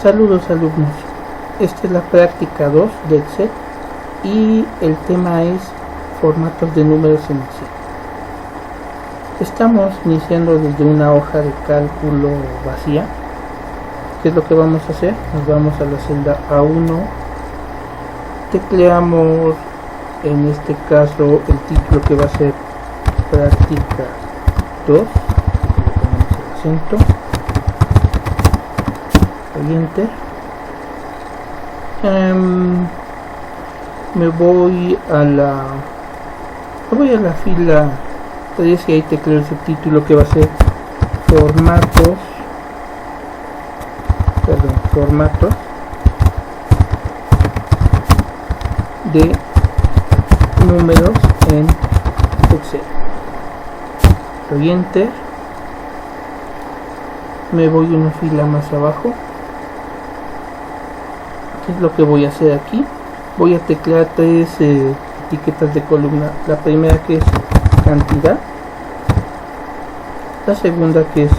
Saludos alumnos, esta es la práctica 2 de Excel y el tema es formatos de números en Excel. Estamos iniciando desde una hoja de cálculo vacía. ¿Qué es lo que vamos a hacer? Nos vamos a la celda A1, tecleamos en este caso el título que va a ser práctica 2, le ponemos el acento, y enter. Me voy a la fila 3 y ahí tecleo el subtítulo que va a ser formatos de números en Excel. Doy enter. Me voy una fila más abajo. ¿Qué es lo que voy a hacer aquí? Voy a teclear tres etiquetas de columna. La primera que es cantidad, la segunda que es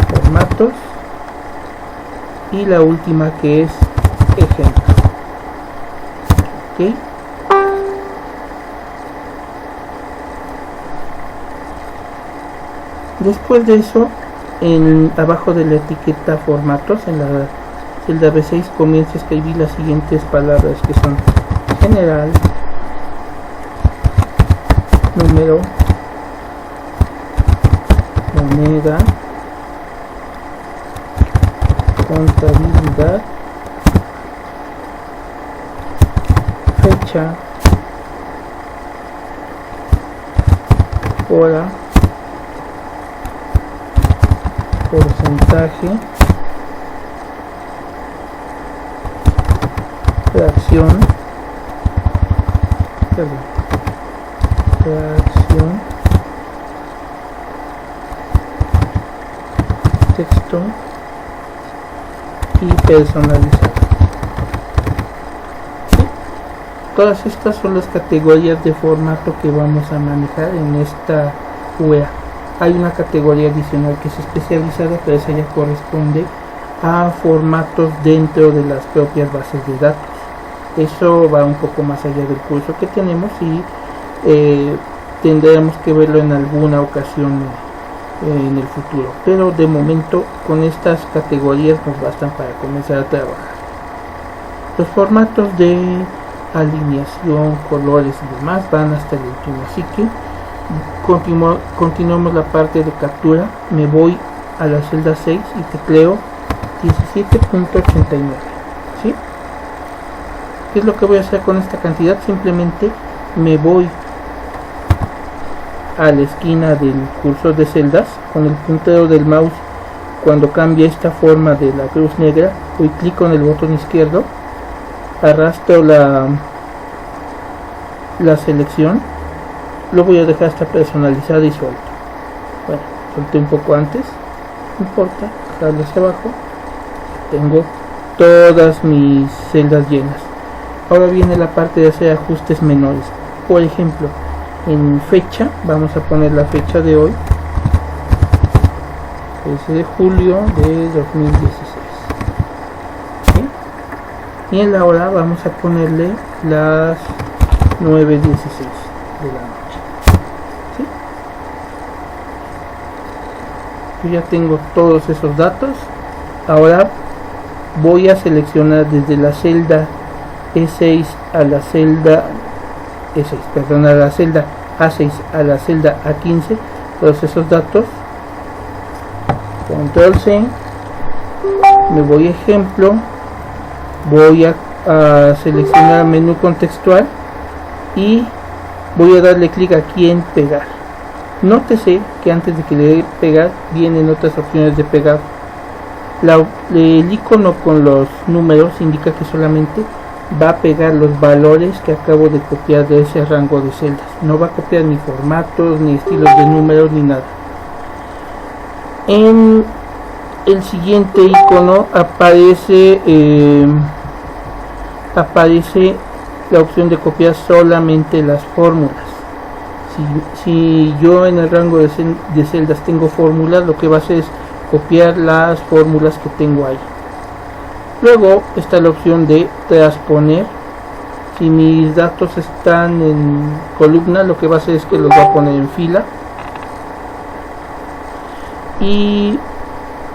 formatos y la última que es ejemplo. ¿Okay? Después de eso, abajo de la etiqueta formatos, en la celda B6, comienzo a escribir las siguientes palabras que son general, número, moneda, contabilidad, fecha, hora, porcentaje, fracción, texto y personalizado. Todas estas son las categorías de formato que vamos a manejar en esta UEA. Hay una categoría adicional que es especializada, pero esa ya corresponde a formatos dentro de las propias bases de datos. Eso va un poco más allá del curso que tenemos y tendremos que verlo en alguna ocasión en el futuro, pero de momento con estas categorías nos bastan para comenzar a trabajar. Los formatos de alineación, colores y demás van hasta el último, así que continuamos la parte de captura. Me voy a la celda 6 y tecleo 17.89. ¿sí? ¿Qué es lo que voy a hacer con esta cantidad? Simplemente me voy a la esquina del cursor de celdas con el puntero del mouse. Cuando cambia esta forma de la cruz negra, doy clic con el botón izquierdo, arrastro la selección, lo voy a dejar hasta personalizada y suelto. Bueno, solté un poco antes, no importa, jalo hacia abajo, tengo todas mis celdas llenas. Ahora viene la parte de hacer ajustes menores. Por ejemplo, en fecha, vamos a poner la fecha de hoy, 13 de julio de 2016. ¿sí? Y en la hora vamos a ponerle las 9:16 de la noche. ¿sí? Yo ya tengo todos esos datos. Ahora voy a seleccionar desde la celda E6 a la celda a la celda A6 a la celda A15 todos esos datos. Control C, me voy a ejemplo, voy a seleccionar menú contextual y voy a darle clic aquí en pegar. Nótese que antes de que le dé pegar vienen otras opciones de pegar. El icono con los números indica que solamente va a pegar los valores que acabo de copiar de ese rango de celdas. No va a copiar ni formatos, ni estilos de números, ni nada. En el siguiente icono aparece la opción de copiar solamente las fórmulas. Si yo en el rango de celdas tengo fórmulas, lo que va a hacer es copiar las fórmulas que tengo ahí. Luego está la opción de transponer. Si mis datos están en columna, lo que va a hacer es que los va a poner en fila. Y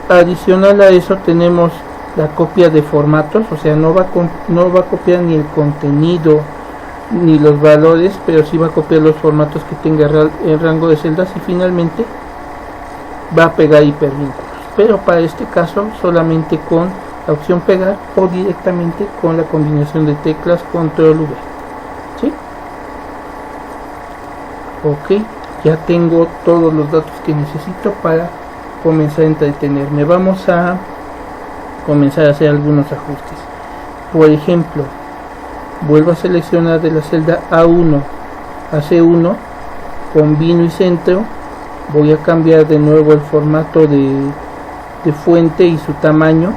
adicional a eso tenemos la copia de formatos, o sea, no va a copiar ni el contenido ni los valores, pero sí va a copiar los formatos que tenga el rango de celdas, y finalmente va a pegar hipervínculos, pero para este caso solamente con la opción pegar o directamente con la combinación de teclas control V. ¿Sí? Ok, ya tengo todos los datos que necesito para comenzar a entretenerme. Vamos a comenzar a hacer algunos ajustes. Por ejemplo, vuelvo a seleccionar de la celda A1 a C1, combino y centro. Voy a cambiar de nuevo el formato de fuente y su tamaño.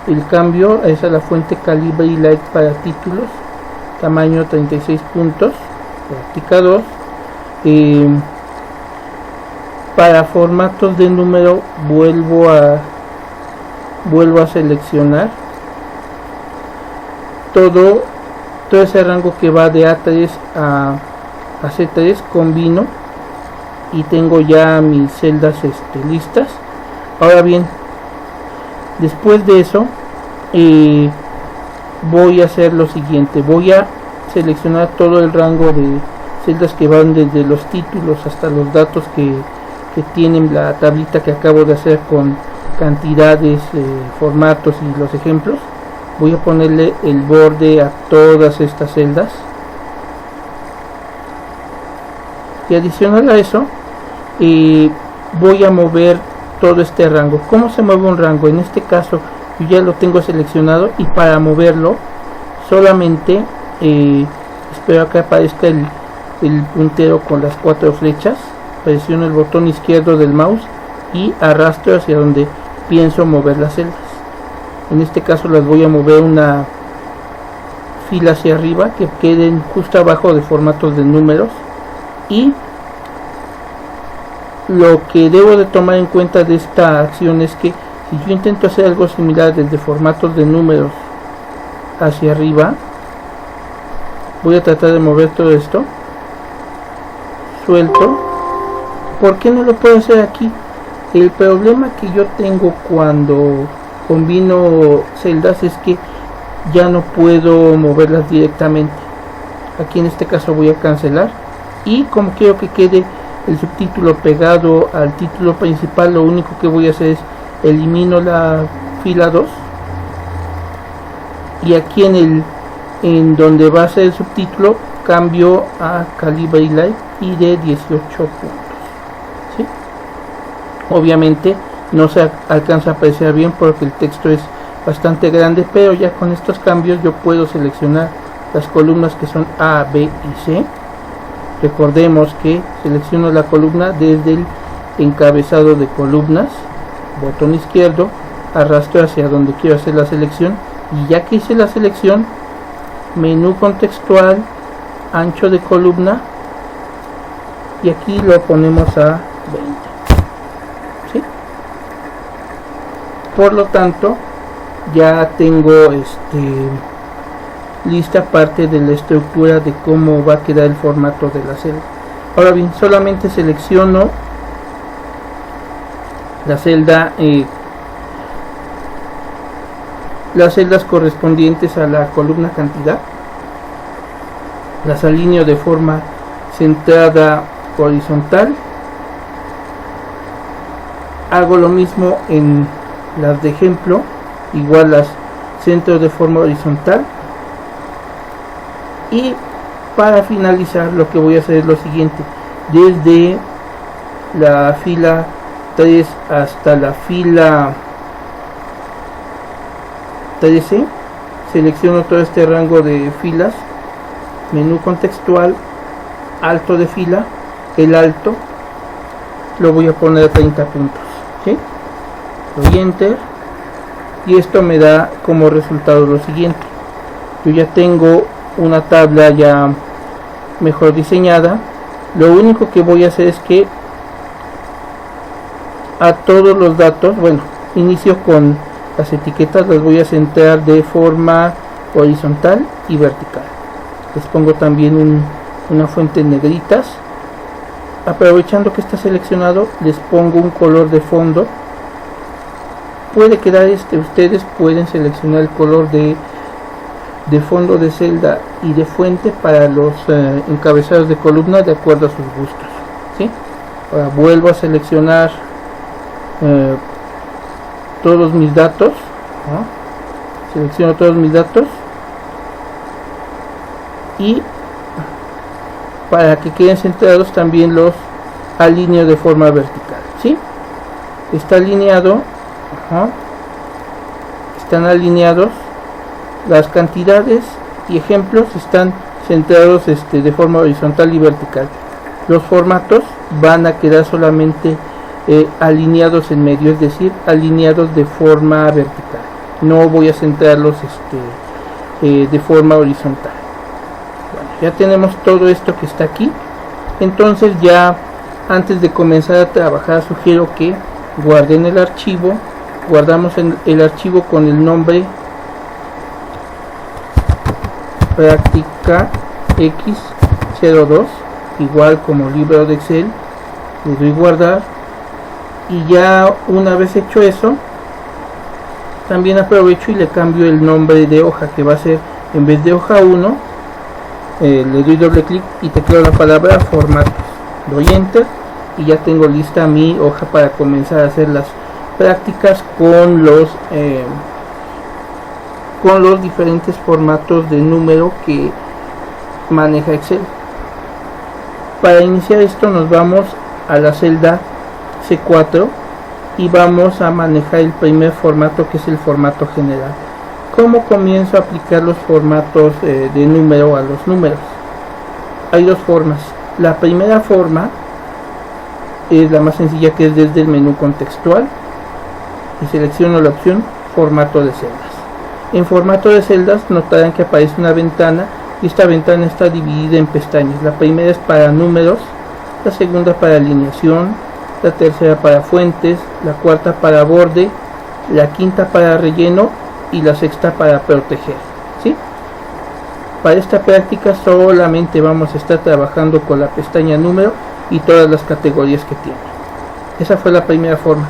El cambio es a la fuente Calibre y Light para títulos, tamaño 36 puntos, práctica 2. Para formatos de número vuelvo a seleccionar todo ese rango que va de A3 a C3, combino y tengo ya mis celdas listas. Ahora bien, después de eso voy a hacer lo siguiente: voy a seleccionar todo el rango de celdas que van desde los títulos hasta los datos que tienen la tablita que acabo de hacer con cantidades, formatos y los ejemplos. Voy a ponerle el borde a todas estas celdas, y adicional a eso voy a mover todo este rango. ¿Cómo se mueve un rango? En este caso yo ya lo tengo seleccionado, y para moverlo solamente espero a que aparezca el puntero con las 4 flechas, presiono el botón izquierdo del mouse y arrastro hacia donde pienso mover las celdas. En este caso las voy a mover una fila hacia arriba, que queden justo abajo de formatos de números. Y lo que debo de tomar en cuenta de esta acción es que si yo intento hacer algo similar desde formatos de números hacia arriba, voy a tratar de mover todo esto, suelto. ¿Por qué no lo puedo hacer aquí? El problema que yo tengo cuando combino celdas es que ya no puedo moverlas directamente. Aquí en este caso voy a cancelar, y como quiero que quede el subtítulo pegado al título principal, lo único que voy a hacer es elimino la fila 2, y aquí en donde va a ser el subtítulo cambio a Calibre y Light y de 18 puntos. ¿Sí? Obviamente no se alcanza a apreciar bien porque el texto es bastante grande, pero ya con estos cambios yo puedo seleccionar las columnas que son A, B y C. Recordemos que selecciono la columna desde el encabezado de columnas, botón izquierdo, arrastro hacia donde quiero hacer la selección, y ya que hice la selección, menú contextual, ancho de columna, y aquí lo ponemos a 20. ¿Sí? Por lo tanto, ya tengo lista parte de la estructura de cómo va a quedar el formato de la celda. Ahora bien, solamente selecciono la celda, las celdas correspondientes a la columna cantidad, las alineo de forma centrada horizontal. Hago lo mismo en las de ejemplo, igual las centro de forma horizontal. Y para finalizar, lo que voy a hacer es lo siguiente: desde la fila 3 hasta la fila 13 selecciono todo este rango de filas, menú contextual, alto de fila, el alto lo voy a poner a 30 puntos. ¿Sí? Doy enter, y esto me da como resultado lo siguiente: yo ya tengo una tabla ya mejor diseñada. Lo único que voy a hacer es que a todos los datos, bueno, inicio con Las etiquetas las voy a centrar de forma horizontal y vertical. Les pongo también una fuente en negritas. Aprovechando que está seleccionado, les pongo un color de fondo. Puede quedar ustedes pueden seleccionar el color de fondo de celda y de fuente para los encabezados de columna de acuerdo a sus gustos, ¿sí? Ahora vuelvo a seleccionar todos mis datos, ¿no? Selecciono todos mis datos y para que queden centrados también los alineo de forma vertical, ¿sí? Está alineado, están alineados, las cantidades y ejemplos están centrados de forma horizontal y vertical. Los formatos van a quedar solamente alineados en medio, es decir, alineados de forma vertical. No voy a centrarlos de forma horizontal. Bueno, ya tenemos todo esto que está aquí. Entonces ya antes de comenzar a trabajar sugiero que guarden el archivo. Guardamos el archivo con el nombre práctica X02, igual como libro de Excel. Le doy guardar y ya una vez hecho eso, también aprovecho y le cambio el nombre de hoja, que va a ser, en vez de hoja 1, le doy doble clic y tecleo la palabra formatos, doy enter y ya tengo lista mi hoja para comenzar a hacer las prácticas con los diferentes formatos de número que maneja Excel. Para iniciar esto nos vamos a la celda C4 y vamos a manejar el primer formato, que es el formato general. ¿Cómo comienzo a aplicar los formatos de número a los números? Hay dos formas. La primera forma es la más sencilla, que es desde el menú contextual y selecciono la opción formato de celdas. En formato de celdas notarán que aparece una ventana y esta ventana está dividida en pestañas. La primera es para números, la segunda para alineación, la tercera para fuentes, la cuarta para borde, la quinta para relleno y la sexta para proteger, ¿sí? Para esta práctica solamente vamos a estar trabajando con la pestaña número y todas las categorías que tiene. Esa fue la primera forma.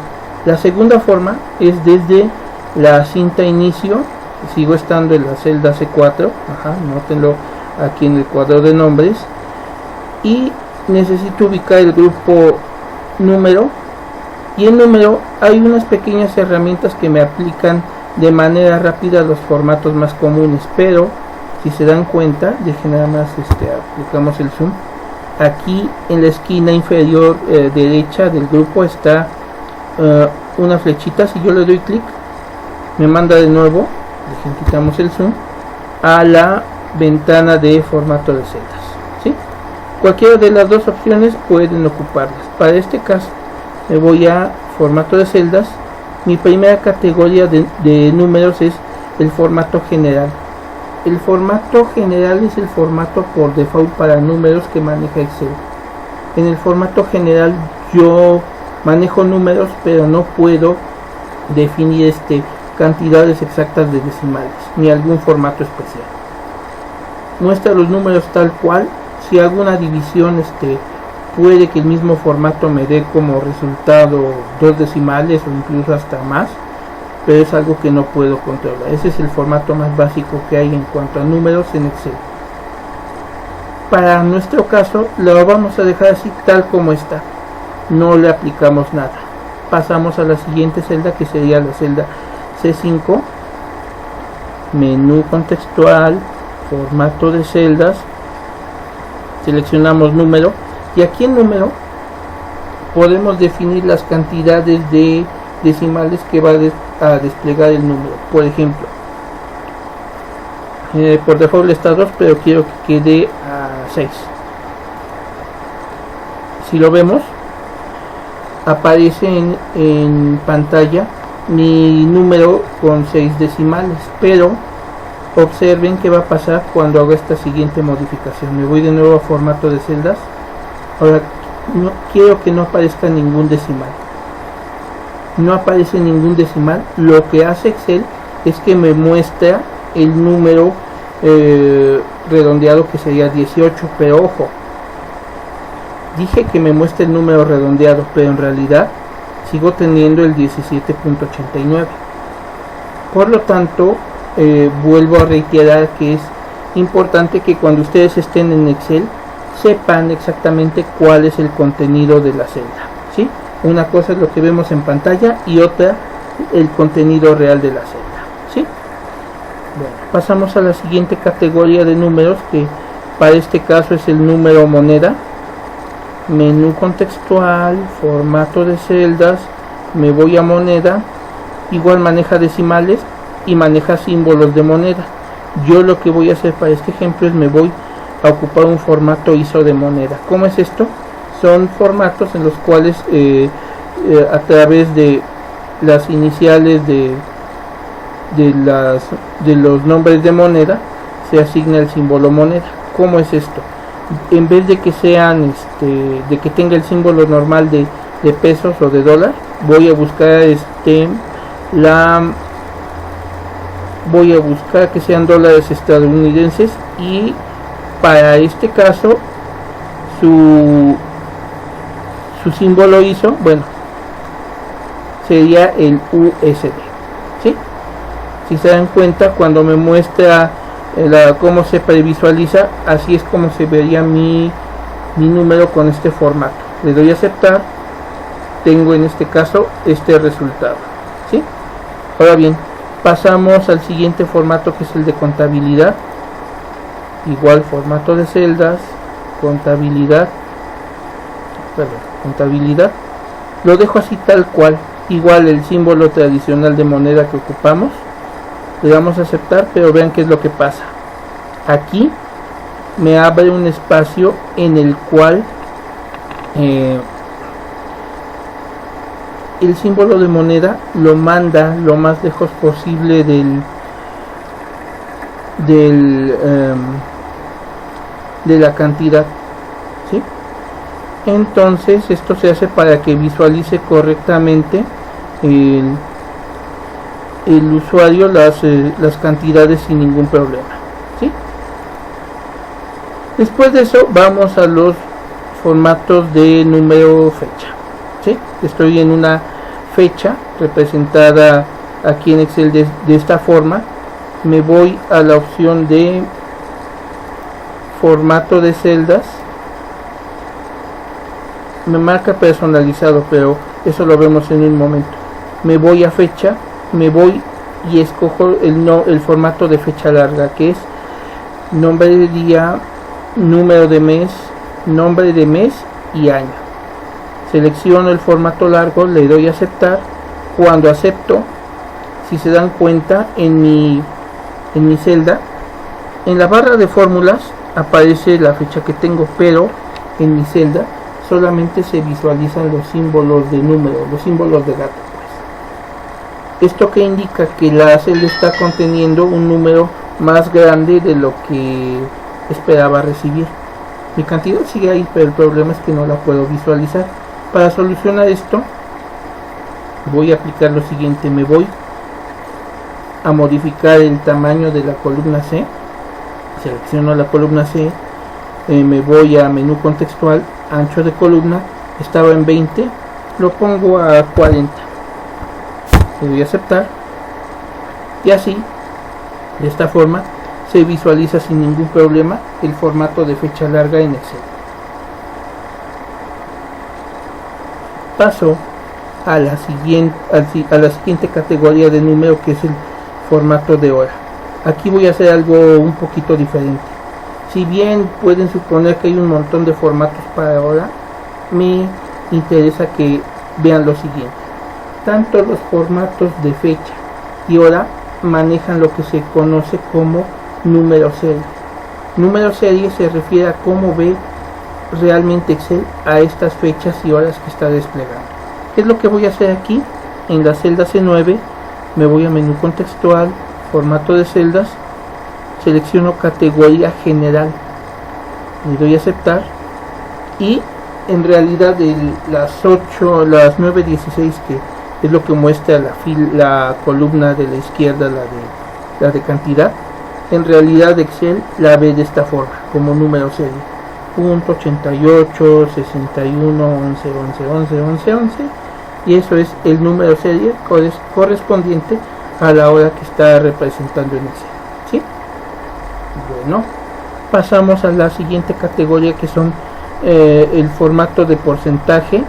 La segunda forma es desde la cinta inicio. Sigo estando en la celda C4, nótenlo aquí en el cuadro de nombres, y necesito ubicar el grupo número, y en número hay unas pequeñas herramientas que me aplican de manera rápida los formatos más comunes, pero si se dan cuenta, dejen nada más aplicamos el zoom. Aquí en la esquina inferior derecha del grupo está una flechita. Si yo le doy clic, me manda de nuevo, quitamos el zoom, a la ventana de formato de celdas, ¿sí? Cualquiera de las dos opciones pueden ocuparlas. Para este caso me voy a formato de celdas. Mi primera categoría de números es el formato general. El formato general es el formato por default para números que maneja Excel. En el formato general yo manejo números, pero no puedo definir cantidades exactas de decimales ni algún formato especial. Muestra los números tal cual. Si hago una división, puede que el mismo formato me dé como resultado 2 decimales o incluso hasta más, pero es algo que no puedo controlar. Ese es el formato más básico que hay en cuanto a números en Excel. Para nuestro caso lo vamos a dejar así tal como está, no le aplicamos nada. Pasamos a la siguiente celda, que sería la celda C5, menú contextual, formato de celdas, seleccionamos número, y aquí en número podemos definir las cantidades de decimales que va a desplegar el número. Por ejemplo, por default está 2, pero quiero que quede a 6. Si lo vemos, aparece en pantalla mi número con 6 decimales, pero observen qué va a pasar cuando haga esta siguiente modificación. Me voy de nuevo a formato de celdas. Ahora no quiero que no aparezca ningún decimal. no aparece ningún decimal. Lo que hace Excel es que me muestra el número redondeado, que sería 18, pero ojo, dije que me muestra el número redondeado, pero en realidad sigo teniendo el 17.89. Por lo tanto, vuelvo a reiterar que es importante que cuando ustedes estén en Excel sepan exactamente cuál es el contenido de la celda, ¿sí? Una cosa es lo que vemos en pantalla y otra el contenido real de la celda, ¿sí? Bueno, pasamos a la siguiente categoría de números, que para este caso es el número moneda. Menú contextual, formato de celdas, me voy a moneda. Igual maneja decimales y maneja símbolos de moneda. Yo lo que voy a hacer para este ejemplo es me voy a ocupar un formato ISO de moneda. ¿Cómo es esto? Son formatos en los cuales a través de las iniciales de los nombres de moneda se asigna el símbolo moneda. ¿Cómo es esto? En vez de que sean de que tenga el símbolo normal de pesos o de dólar, voy a buscar voy a buscar que sean dólares estadounidenses, y para este caso su símbolo ISO, bueno, sería el USD, ¿sí? Si se dan cuenta, cuando me muestra cómo se previsualiza, así es como se vería mi número con este formato. Le doy a aceptar, tengo en este caso este resultado, ¿sí? Ahora bien, pasamos al siguiente formato, que es el de contabilidad. Igual formato de celdas, contabilidad, lo dejo así tal cual, igual el símbolo tradicional de moneda que ocupamos. Le damos a aceptar, pero vean qué es lo que pasa. Aquí me abre un espacio en el cual el símbolo de moneda lo manda lo más lejos posible de la cantidad, ¿sí? Entonces esto se hace para que visualice correctamente el usuario las cantidades sin ningún problema, ¿sí? Después de eso vamos a los formatos de número fecha, ¿sí? Estoy en una fecha representada aquí en Excel de esta forma. Me voy a la opción de formato de celdas, me marca personalizado, pero eso lo vemos en un momento. Me voy a fecha, me voy y escojo el formato de fecha larga, que es nombre de día, número de mes, nombre de mes y año. Selecciono el formato largo, le doy a aceptar. Cuando acepto, si se dan cuenta, en mi celda, en la barra de fórmulas aparece la fecha que tengo, pero en mi celda solamente se visualizan los símbolos de número, los símbolos de gato, pues. Esto que indica que la celda está conteniendo un número más grande de lo que esperaba recibir. Mi cantidad sigue ahí, pero el problema es que no la puedo visualizar. Para solucionar esto, voy a aplicar lo siguiente. Me voy a modificar el tamaño de la columna C, selecciono la columna C, me voy a menú contextual, ancho de columna, estaba en 20, lo pongo a 40, le doy a aceptar, y así, de esta forma, se visualiza sin ningún problema el formato de fecha larga en Excel. Paso a la siguiente categoría de número, que es el formato de hora. Aquí voy a hacer algo un poquito diferente. Si bien pueden suponer que hay un montón de formatos para hora, me interesa que vean lo siguiente. Tanto los formatos de fecha y hora manejan lo que se conoce como número serie. Número serie se refiere a cómo ve realmente Excel a estas fechas y horas que está desplegando. ¿Qué es lo que voy a hacer aquí? En la celda C9 me voy a menú contextual, formato de celdas, selecciono categoría general, le doy a aceptar, y en realidad las 9:16 es lo que muestra la columna de la izquierda, la de cantidad. En realidad Excel la ve de esta forma, como número serie: punto 88, 61, 11, 11, 11, 11, 11, y eso es el número serie correspondiente a la hora que está representando en Excel, ¿sí? Bueno, pasamos a la siguiente categoría, que son el formato de porcentaje.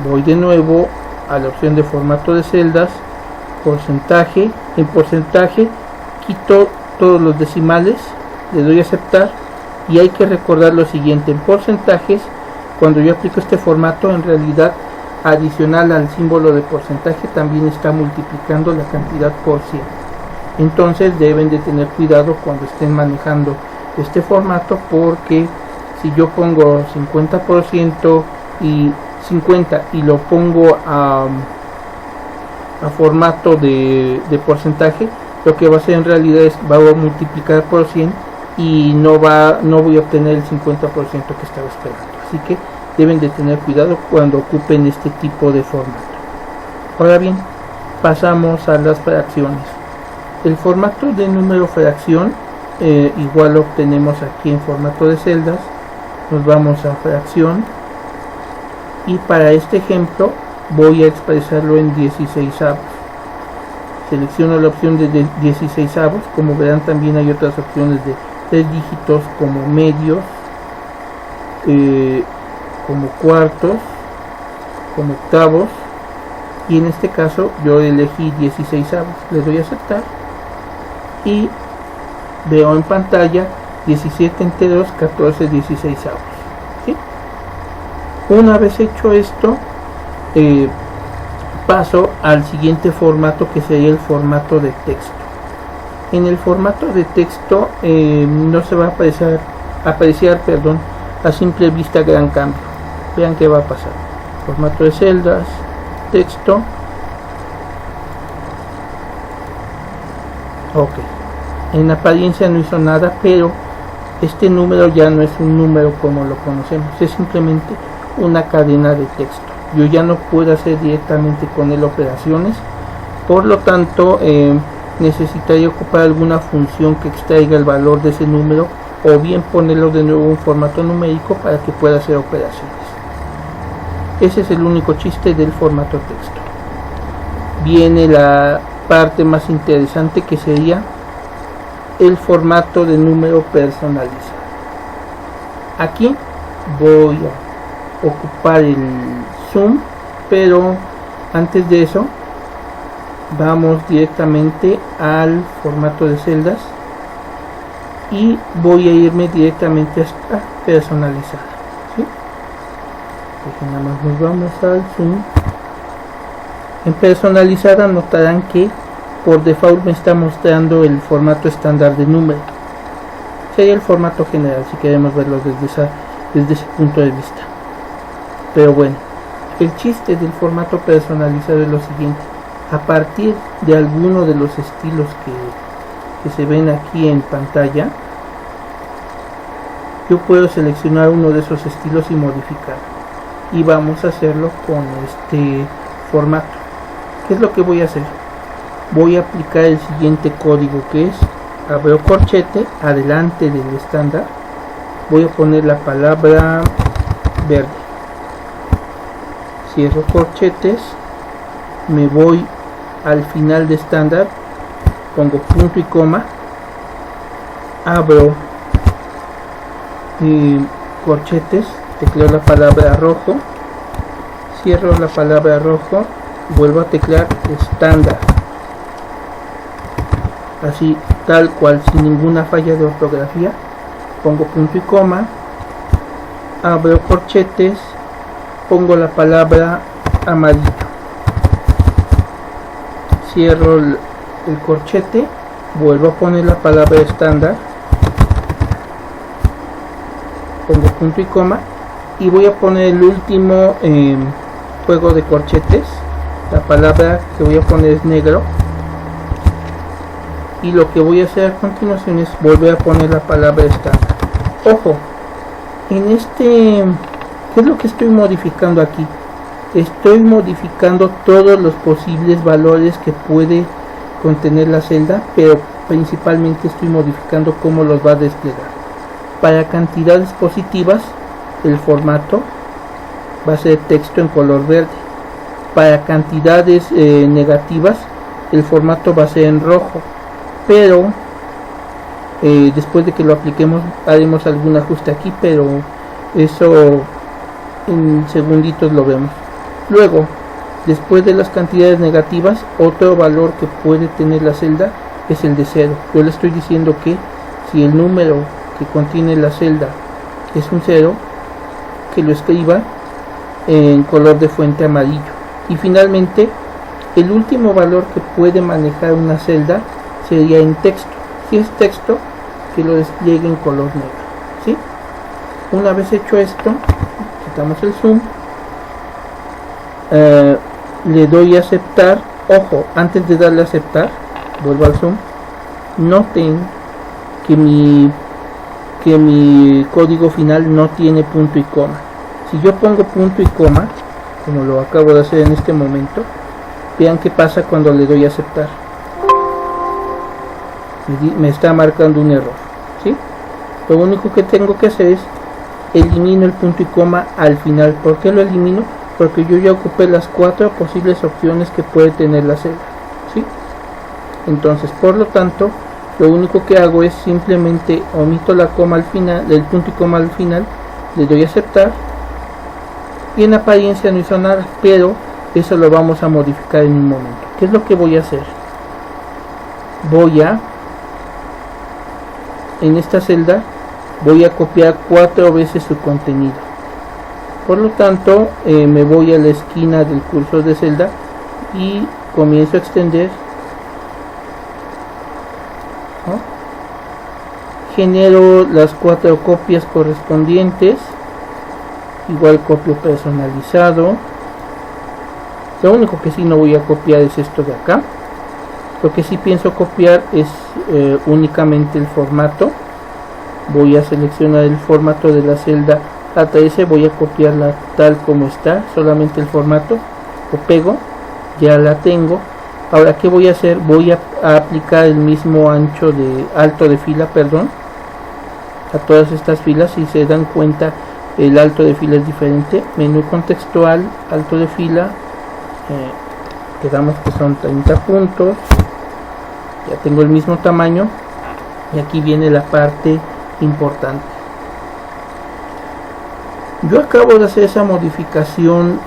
Voy de nuevo a la opción de formato de celdas, porcentaje. En porcentaje quito todos los decimales, le doy a aceptar, y hay que recordar lo siguiente: en porcentajes, cuando yo aplico este formato, en realidad adicional al símbolo de porcentaje también está multiplicando la cantidad por 100. Entonces deben de tener cuidado cuando estén manejando este formato, porque si yo pongo 50% y 50 y lo pongo a formato de porcentaje, lo que va a hacer en realidad es va a multiplicar por 100 y no voy a obtener el 50% que estaba esperando. Así que deben de tener cuidado cuando ocupen este tipo de formato. Ahora bien, pasamos a las fracciones. El formato de número fracción igual lo obtenemos aquí en formato de celdas. Nos vamos a fracción, y para este ejemplo voy a expresarlo en 16avos. Selecciono la opción de 16avos. Como verán, también hay otras opciones de 3 dígitos, como medios, como cuartos, como octavos, y en este caso yo elegí 16avos. Le doy a aceptar y veo en pantalla 17 enteros, 14 16avos, ¿sí? Una vez hecho esto, paso al siguiente formato, que sería el formato de texto. En el formato de texto no se va a apreciar a simple vista gran cambio. Vean qué va a pasar: formato de celdas, texto. Ok, en apariencia no hizo nada, pero este número ya no es un número como lo conocemos, es simplemente una cadena de texto. Yo ya no puedo hacer directamente con él operaciones, por lo tanto necesitaría ocupar alguna función que extraiga el valor de ese número, o bien ponerlo de nuevo en formato numérico para que pueda hacer operaciones. Ese es el único chiste del formato texto. Viene la parte más interesante, que sería el formato de número personalizado. Aquí voy a ocupar el zoom, pero antes de eso vamos directamente al formato de celdas y voy a irme directamente hasta personalizada, ¿sí? Nada más nos vamos al zoom. En personalizada notarán que por default me está mostrando el formato estándar de número. Sería el formato general si queremos verlo desde ese punto de vista. Pero bueno, el chiste del formato personalizado es lo siguiente: a partir de alguno de los estilos que se ven aquí en pantalla, yo puedo seleccionar uno de esos estilos y modificar, y vamos a hacerlo con este formato. ¿Qué es lo que voy a hacer? Voy a aplicar el siguiente código, que es: abro corchete, adelante del estándar voy a poner la palabra verde, cierro corchetes, me voy al final de estándar, pongo punto y coma, abro corchetes, tecleo la palabra rojo, cierro la palabra rojo, vuelvo a teclear estándar, así tal cual, sin ninguna falla de ortografía. Pongo punto y coma, abro corchetes, pongo la palabra amarillo, cierro el corchete, vuelvo a poner la palabra estándar, pongo punto y coma, y voy a poner el último juego de corchetes. La palabra que voy a poner es negro, y lo que voy a hacer a continuación es volver a poner la palabra estándar. Ojo, en ¿qué es lo que estoy modificando aquí? estoy modificando todos los posibles valores que puede contener la celda, pero principalmente estoy modificando cómo los va a desplegar. Para cantidades positivas, el formato va a ser texto en color verde. Para cantidades negativas, el formato va a ser en rojo, pero después de que lo apliquemos haremos algún ajuste aquí, pero eso en segunditos lo vemos. Luego, después de las cantidades negativas, otro valor que puede tener la celda es el de 0. Yo le estoy diciendo que si el número que contiene la celda es un 0, que lo escriba en color de fuente amarillo. Y finalmente, el último valor que puede manejar una celda sería en texto. Si es texto, que lo despliegue en color negro, ¿sí? Una vez hecho esto, quitamos el zoom, le doy a aceptar. Ojo, antes de darle a aceptar, vuelvo al zoom. Noten que mi código final no tiene punto y coma. Si yo pongo punto y coma, como lo acabo de hacer en este momento, vean qué pasa cuando le doy a aceptar. Me está marcando un error, ¿sí? Lo único que tengo que hacer es elimino el punto y coma al final. ¿Por qué lo elimino? Porque yo ya ocupé las 4 posibles opciones que puede tener la celda, ¿sí? Entonces, por lo tanto, lo único que hago es simplemente omito la coma al final, el punto y coma al final, le doy a aceptar y en apariencia no hizo nada, pero eso lo vamos a modificar en un momento. ¿Qué es lo que voy a hacer? En esta celda voy a copiar 4 veces su contenido. Por lo tanto, me voy a la esquina del cursor de celda y comienzo a extender, ¿no? Genero las 4 copias correspondientes. Igual copio personalizado. Lo único que sí no voy a copiar es esto de acá. Lo que sí pienso copiar es únicamente el formato. Voy a seleccionar el formato de la celda A13, voy a copiarla tal como está, solamente el formato, lo pego, ya la tengo. Ahora, ¿qué voy a hacer? Voy a aplicar el mismo alto de fila, a todas estas filas. Si se dan cuenta, el alto de fila es diferente. Menú contextual, alto de fila, quedamos que son 30 puntos. Ya tengo el mismo tamaño y aquí viene la parte importante. Yo acabo de hacer esa modificación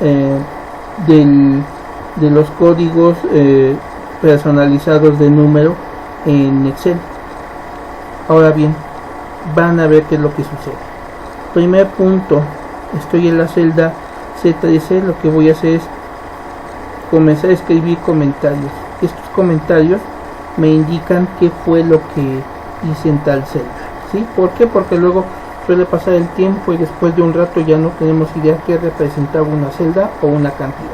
de los códigos personalizados de número en Excel. Ahora bien, van a ver qué es lo que sucede. Primer punto, estoy en la celda C13. Lo que voy a hacer es comenzar a escribir comentarios. Estos comentarios me indican qué fue lo que hice en tal celda, ¿sí? ¿Por qué? Porque luego suele pasar el tiempo y después de un rato ya no tenemos idea qué representaba una celda o una cantidad.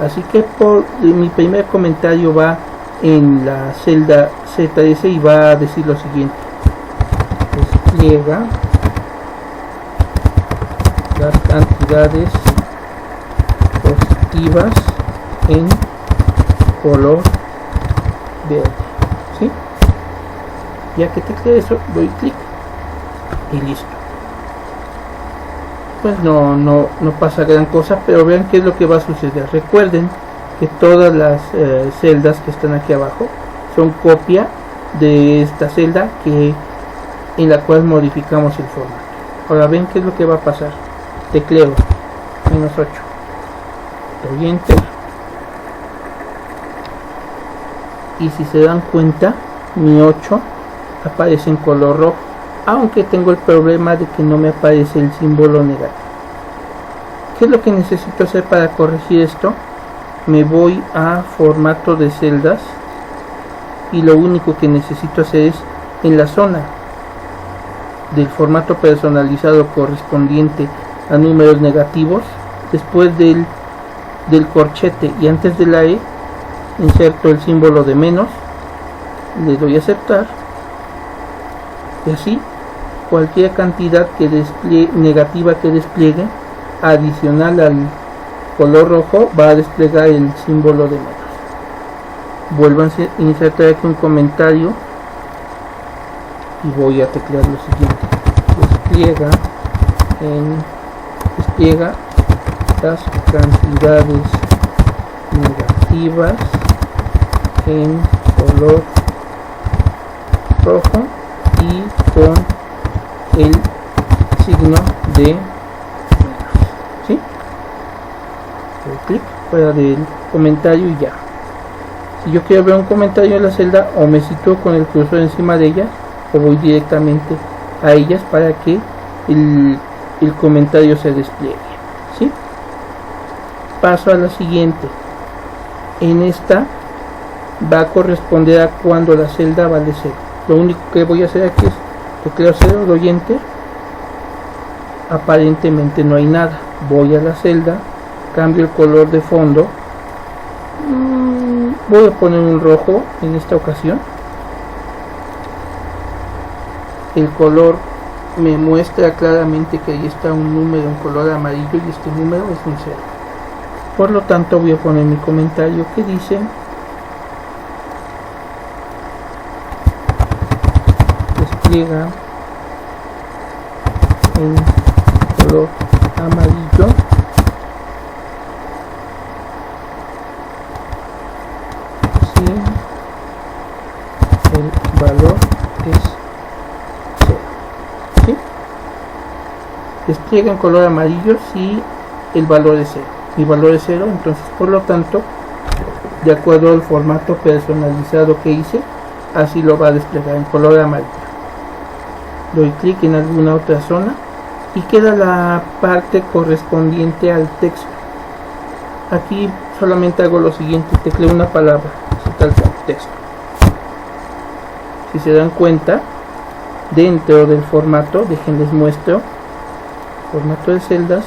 Así que mi primer comentario va en la celda C13 y va a decir lo siguiente: despliega las cantidades positivas en color verde, ¿sí? Ya que tecleé eso, doy clic y listo. Pues no pasa gran cosa, pero vean qué es lo que va a suceder. Recuerden que todas las celdas que están aquí abajo son copia de esta celda en la cual modificamos el formato. Ahora ven qué es lo que va a pasar. Tecleo -8, doy enter y si se dan cuenta, mi 8 aparece en color rojo, aunque tengo el problema de que no me aparece el símbolo negativo. ¿Qué es lo que necesito hacer para corregir esto? Me voy a formato de celdas y lo único que necesito hacer es en la zona del formato personalizado correspondiente a números negativos, después del corchete y antes de la E, inserto el símbolo de menos, le doy a aceptar y así cualquier cantidad negativa que despliegue adicional al color rojo va a desplegar el símbolo de menos. Vuelvo a insertar aquí un comentario y voy a teclear lo siguiente: despliega las cantidades negativas en color rojo y con el signo de menos, ¿sí? Doy clic fuera del comentario y ya. Si yo quiero ver un comentario en la celda, o me sitúo con el cursor encima de ella, o voy directamente a ellas para que el comentario se despliegue, ¿sí? Paso a la siguiente. En esta va a corresponder a cuando la celda vale 0. Lo único que voy a hacer aquí es tecleo 0, doy enter. Aparentemente no hay nada. Voy a la celda, cambio el color de fondo. Voy a poner un rojo en esta ocasión. El color me muestra claramente que ahí está un número en color amarillo y este número es un 0. Por lo tanto voy a poner mi comentario que dice: despliega en color amarillo si el valor es 0, ¿sí? Despliega en color amarillo si el valor es 0. Mi valor es 0, entonces por lo tanto, de acuerdo al formato personalizado que hice, así lo va a desplegar en color amarillo. Doy clic en alguna otra zona y queda la parte correspondiente al texto. Aquí solamente hago lo siguiente: tecleo una palabra, así tal cual, texto. Si se dan cuenta, dentro del formato, déjenles muestro, formato de celdas,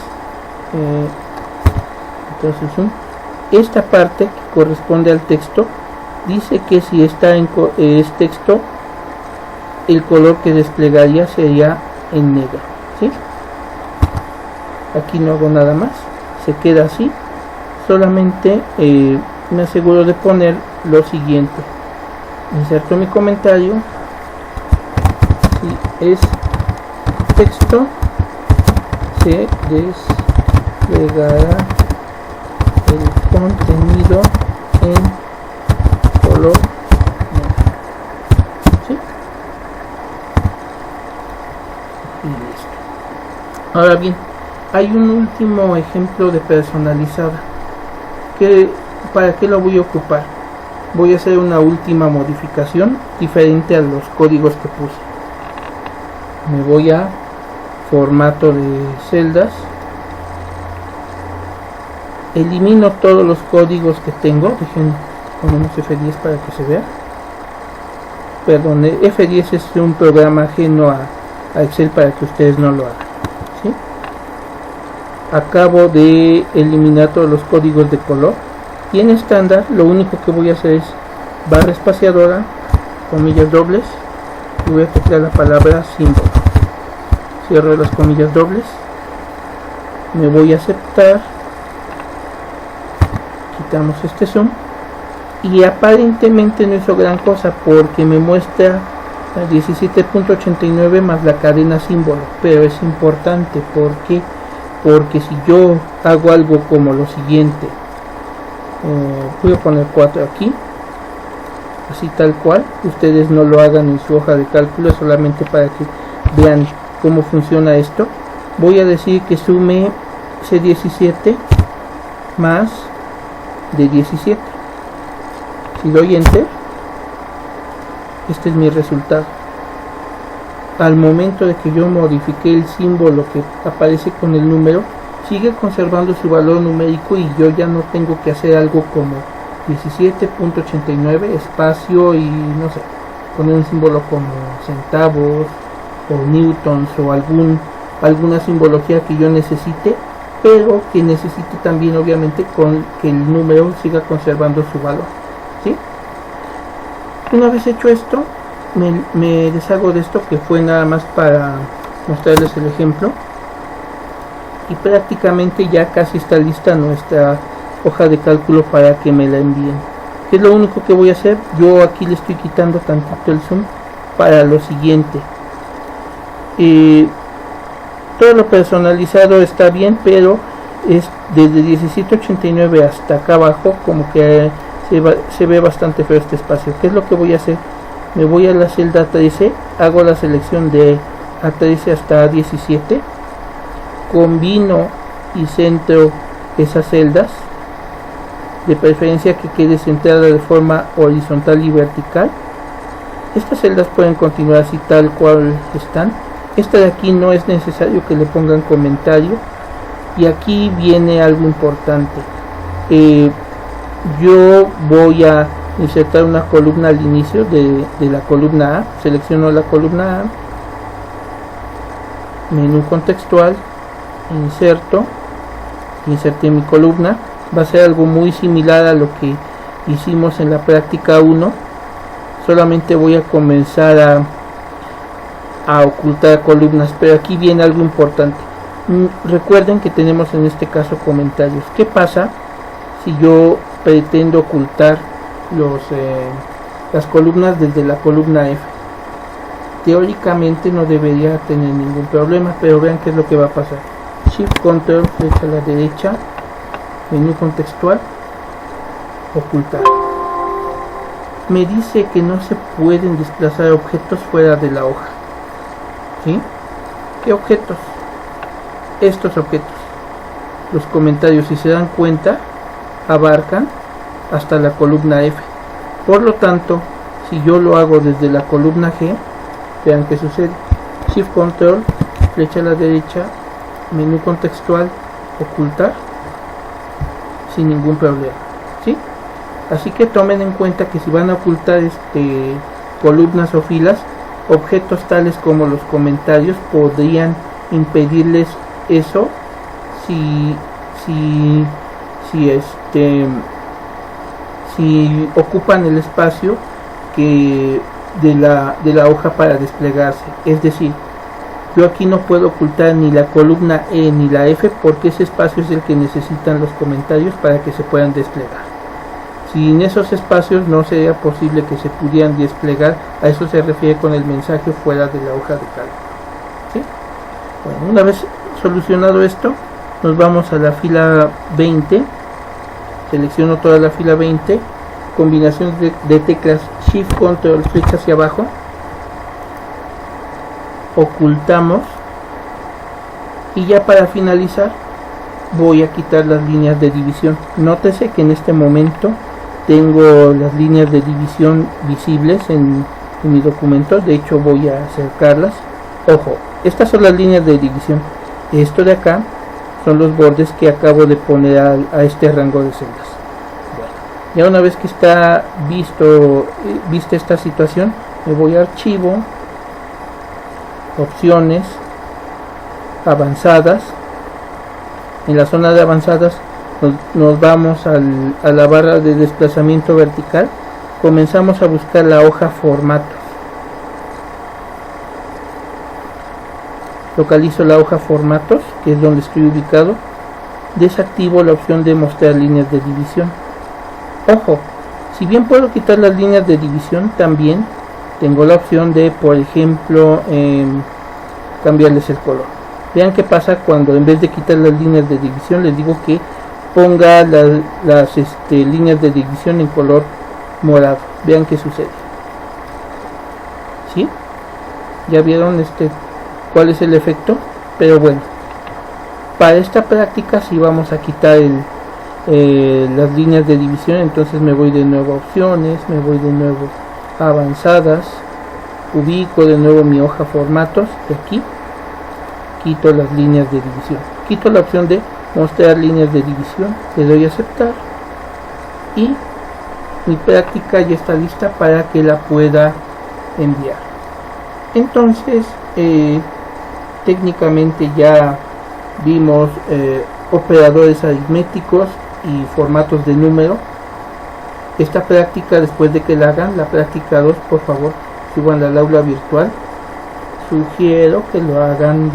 entonces esta parte que corresponde al texto dice que si está en es texto, el color que desplegaría sería en negro, ¿sí? Aquí no hago nada más, se queda así. Solamente me aseguro de poner lo siguiente: inserto mi comentario, si es texto se desplegará el contenido en color negro, ¿sí? Y listo. Ahora bien, hay un último ejemplo de personalizada. ¿Para qué lo voy a ocupar? Voy a hacer una última modificación diferente a los códigos que puse. Me voy a formato de celdas, elimino todos los códigos que tengo. Dejen ponemos F10 para que se vea. Perdón, F10 es un programa ajeno a Excel para que ustedes no lo hagan, ¿sí? Acabo de eliminar todos los códigos de color y en estándar lo único que voy a hacer es barra espaciadora, comillas dobles, y voy a teclear la palabra símbolo. Cierro las comillas dobles, me voy a aceptar, quitamos este zoom y aparentemente no hizo gran cosa porque me muestra 17.89 más la cadena símbolo, pero es importante porque si yo hago algo como lo siguiente, voy a poner 4 aquí, así tal cual, ustedes no lo hagan en su hoja de cálculo, es solamente para que vean cómo funciona esto. Voy a decir que sume C17 más D17. Si doy enter, este es mi resultado. Al momento de que yo modifique el símbolo que aparece con el número, sigue conservando su valor numérico y yo ya no tengo que hacer algo como 17.89 espacio y no sé, poner un símbolo como centavos o newtons o alguna simbología que yo necesite, pero que necesite también obviamente con que el número siga conservando su valor, ¿sí? Una vez hecho esto, me deshago de esto que fue nada más para mostrarles el ejemplo. y prácticamente ya casi está lista nuestra hoja de cálculo para que me la envíen. ¿Qué es lo único que voy a hacer? Yo aquí le estoy quitando tantito el zoom para lo siguiente. Todo lo personalizado está bien, pero es desde 1789 hasta acá abajo, como que se ve bastante feo este espacio. ¿Qué es lo que voy a hacer? Me voy a la celda 13, hago la selección de A13 hasta A17, combino y centro esas celdas, de preferencia que quede centrada de forma horizontal y vertical. Estas celdas pueden continuar así tal cual están. Esta de aquí no es necesario que le pongan comentario. Y aquí viene algo importante. Yo voy a insertar una columna al inicio de la columna A. Selecciono la columna A, menú contextual, inserté mi columna. Va a ser algo muy similar a lo que hicimos en la práctica 1. Solamente voy a comenzar a ocultar columnas, pero aquí viene algo importante. Recuerden que tenemos en este caso comentarios. ¿Qué pasa si yo pretendo ocultar las columnas desde la columna F? Teóricamente no debería tener ningún problema, pero vean qué es lo que va a pasar. Shift Control, flecha a la derecha, menú contextual, ocultar. Me dice que no se pueden desplazar objetos fuera de la hoja. ¿Sí? ¿Qué objetos? Estos objetos. Los comentarios, si se dan cuenta, abarcan hasta la columna F. Por lo tanto, si yo lo hago desde la columna G, vean qué sucede. Shift Control, flecha a la derecha, menú contextual, ocultar, sin ningún problema. ¿Sí? Así que tomen en cuenta que si van a ocultar columnas o filas, objetos tales como los comentarios podrían impedirles eso si ocupan el espacio de la hoja para desplegarse. Es decir, yo aquí no puedo ocultar ni la columna E ni la F, porque ese espacio es el que necesitan los comentarios para que se puedan desplegar. Sin esos espacios no sería posible que se pudieran desplegar. A eso se refiere con el mensaje fuera de la hoja de cálculo. ¿Sí? Bueno, una vez solucionado esto, nos vamos a la fila 20. Selecciono toda la fila 20, combinación de teclas Shift Control flecha hacia abajo, ocultamos, y ya para finalizar voy a quitar las líneas de división. Nótese que en este momento tengo las líneas de división visibles en mi documento. De hecho voy a acercarlas. Ojo, estas son las líneas de división. Esto de acá son los bordes que acabo de poner a este rango de celdas. Bueno, ya una vez que está vista esta situación, me voy a archivo, opciones, avanzadas. En la zona de avanzadas nos vamos a la barra de desplazamiento vertical. Comenzamos a buscar la hoja formatos. Localizo la hoja formatos, que es donde estoy ubicado. Desactivo la opción de mostrar líneas de división. Ojo, si bien puedo quitar las líneas de división, también tengo la opción de, por ejemplo, cambiarles el color. Vean qué pasa cuando en vez de quitar las líneas de división les digo que ponga las líneas de división en color morado. Vean qué sucede. ¿Sí? ¿Ya vieron cuál es el efecto? Pero bueno, para esta práctica sí vamos a quitar las líneas de división. Entonces me voy de nuevo a opciones, me voy de nuevo a avanzadas, ubico de nuevo mi hoja formatos de aquí, quito las líneas de división, quito la opción de mostrar líneas de división, le doy a aceptar y mi práctica ya está lista para que la pueda enviar. Entonces técnicamente ya vimos operadores aritméticos y formatos de número. Esta práctica, después de que la hagan, la práctica 2, por favor suban al aula virtual. Sugiero que lo hagan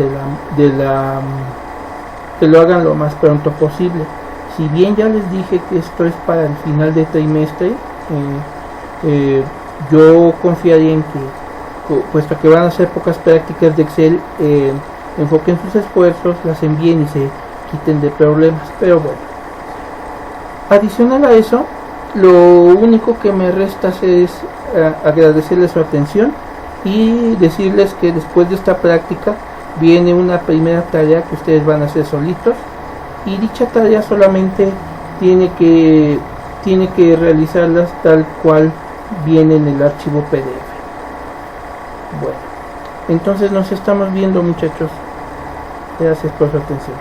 que lo hagan lo más pronto posible. Si bien ya les dije que esto es para el final de trimestre, yo confiaría en que, puesto que van a hacer pocas prácticas de Excel, enfoquen sus esfuerzos, las envíen y se quiten de problemas. Pero bueno, adicional a eso, lo único que me resta hacer es agradecerles su atención y decirles que después de esta práctica viene una primera tarea que ustedes van a hacer solitos, y dicha tarea solamente tiene que realizarlas tal cual viene en el archivo PDF. Bueno, entonces nos estamos viendo, muchachos. Gracias por su atención.